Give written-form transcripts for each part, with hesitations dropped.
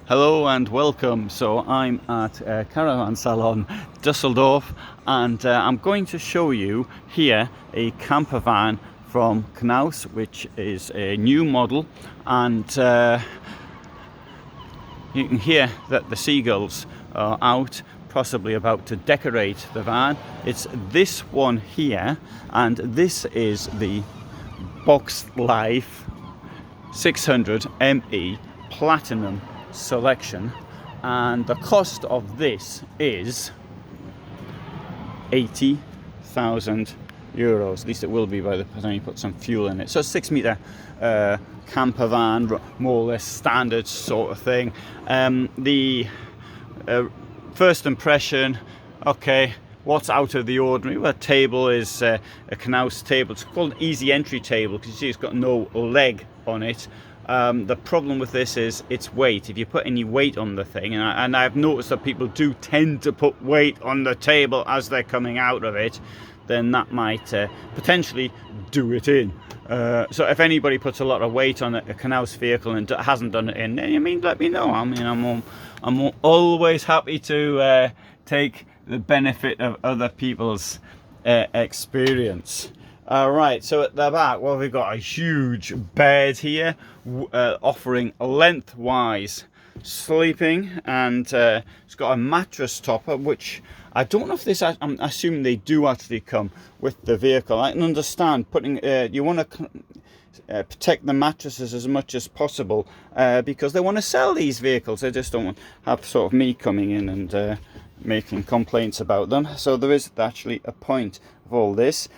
Hello and welcome. So I'm at Caravan Salon Dusseldorf, and I'm going to show you here a camper van from Knaus, which is a new model, and you can hear that the seagulls are out, possibly about to decorate the van. It's this one here, and this is the Boxlife 600 ME Platinum selection, and the cost of this is €80,000. At least it will be by the time you put some fuel in it. So 6-meter camper van, more or less standard sort of thing. The first impression, okay, what's out of the ordinary? Well, the table is a Knaus table. It's called an easy entry table because you see it's got no leg on it. The problem with this is its weight. If you put any weight on the thing, and I've noticed that people do tend to put weight on the table as they're coming out of it, then that might potentially do it in. So if anybody puts a lot of weight on a Knaus vehicle and hasn't done it in, then let me know. I'm always happy to take the benefit of other people's experience. Alright, so at the back, well, we've got a huge bed here, offering lengthwise sleeping, and it's got a mattress topper, which I don't know if this, I'm assuming they do actually come with the vehicle. I can understand putting, you want to protect the mattresses as much as possible, because they want to sell these vehicles. They just don't want to have sort of me coming in and making complaints about them. So there is actually a point of all this.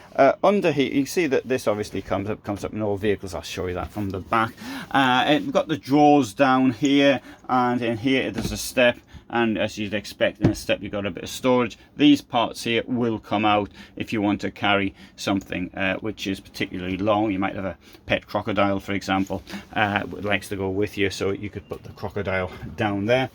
Under here you see that this obviously comes up in all vehicles. I'll show you that from the back. We've got the drawers down here, and in here there's a step, and as you'd expect in a step you've got a bit of storage. These parts here will come out if you want to carry something which is particularly long. You might have a pet crocodile, for example, that likes to go with you, so you could put the crocodile down there.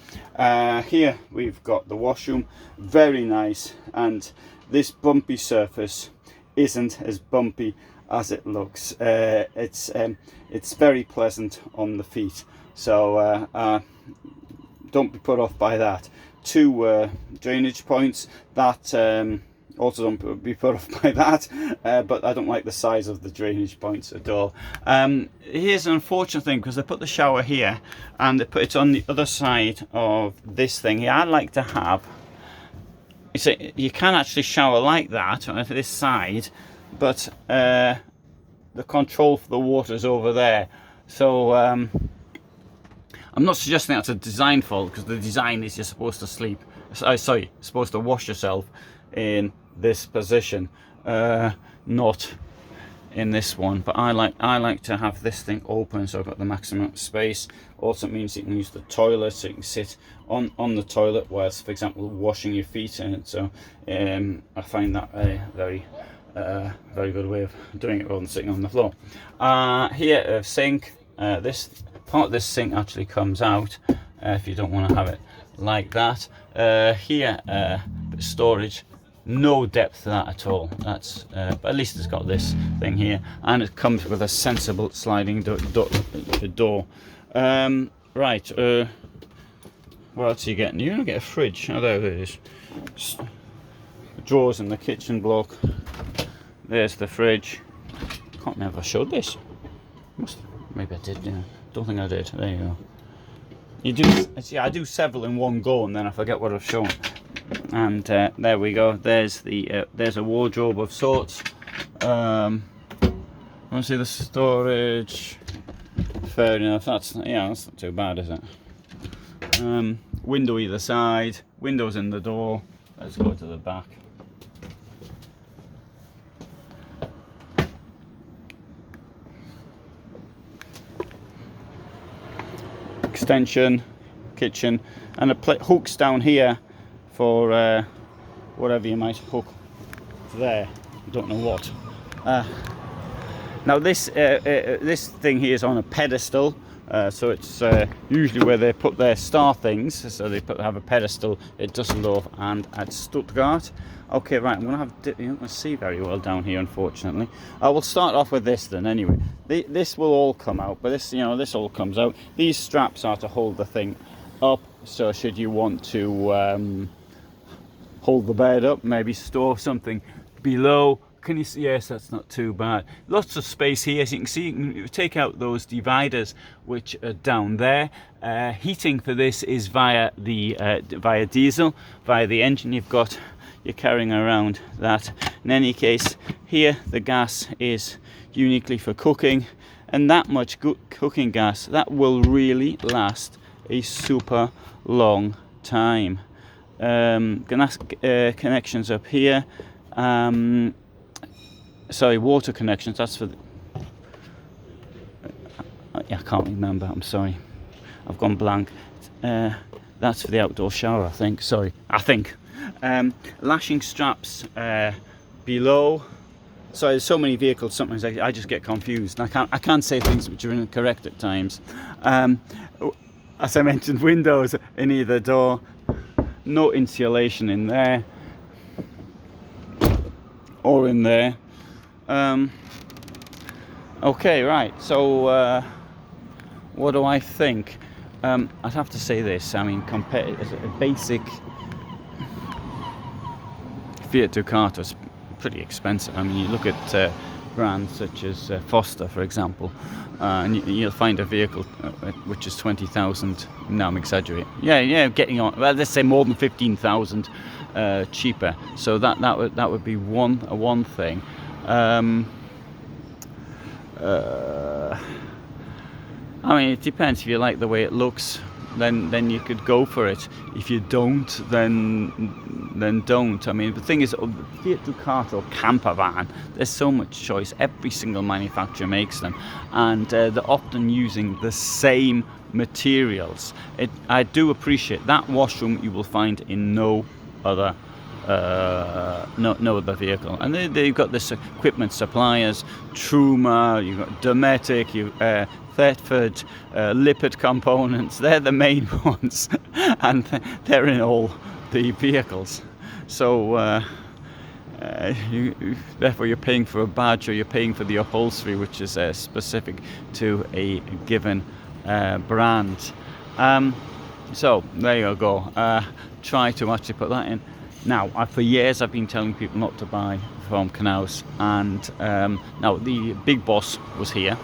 Here we've got the washroom, very nice, and this bumpy surface isn't as bumpy as it looks. It's very pleasant on the feet, so don't be put off by that. Two drainage points that also don't be put off by that, but I don't like the size of the drainage points at all. Here's an unfortunate thing, because they put the shower here and they put it on the other side of this thing here. I'd like to have, you can actually shower like that on this side, but the control for the water is over there. So I'm not suggesting that's a design fault, because the design is you're supposed to sleep, supposed to wash yourself in this position, not in this one. But I like to have this thing open, so I've got the maximum space. Also means you can use the toilet, so you can sit on the toilet whilst, for example, washing your feet in it. So I find that a very good way of doing it rather than sitting on the floor. Here, a sink. This part of this sink actually comes out if you don't want to have it like that. Here, bit of storage. No depth to that at all. That's but at least it's got this thing here, and it comes with a sensible sliding door. Right, what else are you getting? You're gonna get a fridge. Oh, there it is. Drawers in the kitchen block. There's the fridge. Can't remember if I showed this. Maybe I did. Yeah, don't think I did. There you go. You do. See, I do several in one go, and then I forget what I've shown. And there we go. There's a wardrobe of sorts. Want to see the storage? Fair enough. That's not too bad, is it? Window either side. Windows in the door. Let's go to the back. Extension, kitchen, and hooks down here for whatever you might hook there. I don't know what. Now this thing here is on a pedestal, so it's usually where they put their star things. So they have a pedestal at Dusseldorf and at Stuttgart. Okay, right, I'm going to have, you're not going to see very well down here, unfortunately. I will start off with this then, anyway. This will all come out, but this, this all comes out. These straps are to hold the thing up, so should you want to hold the bed up, maybe store something below. Can you see? Yes, that's not too bad. Lots of space here. As you can see, you can take out those dividers which are down there. Heating for this is via the via diesel, via the engine you're carrying around that. In any case, here the gas is uniquely for cooking, and that much cooking gas, that will really last a super long time. Gas connections up here. Sorry, water connections, that's for I can't remember, I'm sorry, I've gone blank. That's for the outdoor shower, I think. Lashing straps below. So there's so many vehicles, sometimes I just get confused, and I can't say things which are incorrect at times. As I mentioned, windows in either door, no insulation in there or in there. Okay, right, so what do I think? I'd have to say this, I mean, compared as a basic Fiat Ducato is pretty expensive. I mean, you look at brands such as Foster, for example, and you'll find a vehicle which is 20,000. No, I'm exaggerating. Yeah, getting on. Well, let's say more than 15,000 cheaper. So that would be one thing. I mean, it depends. If you like the way it looks, then you could go for it. If you don't, then don't. I mean, the thing is, Fiat Ducato campervan, there's so much choice. Every single manufacturer makes them, and they're often using the same materials. I do appreciate that washroom you will find in no other no other vehicle. And they've got this equipment suppliers, Truma, you've got Dometic, Thetford, Lippert components. They're the main ones, and they're in all the vehicles. So therefore you're paying for a badge, or you're paying for the upholstery which is specific to a given brand. So there you go. Try to actually put that in. Now, for years I've been telling people not to buy from Knaus, and now the big boss was here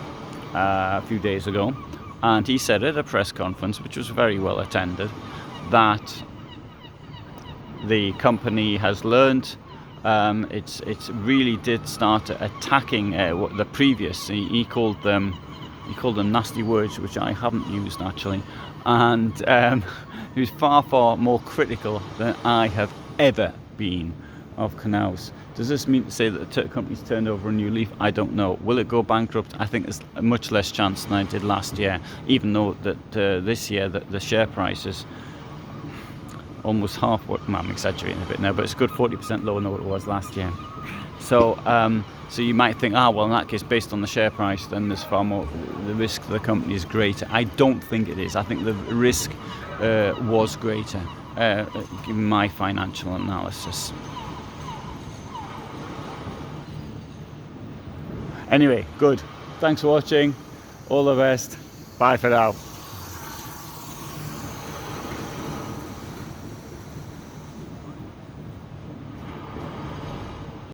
a few days ago, and he said at a press conference, which was very well attended, that the company has learned. It's really did start attacking the previous. He called them nasty words, which I haven't used actually, and he was far more critical than I have ever been of Knaus. Does this mean to say that the company's turned over a new leaf? I don't know. Will it go bankrupt? I think there's a much less chance than I did last year, even though that this year the share price is almost half what, well, I'm exaggerating a bit now, but it's a good 40% lower than what it was last year. So so you might think, well, in that case, based on the share price, then there's far more, the risk to the company is greater. I don't think it is. I think the risk was greater, given my financial analysis. Anyway, good. Thanks for watching. All the best. Bye for now.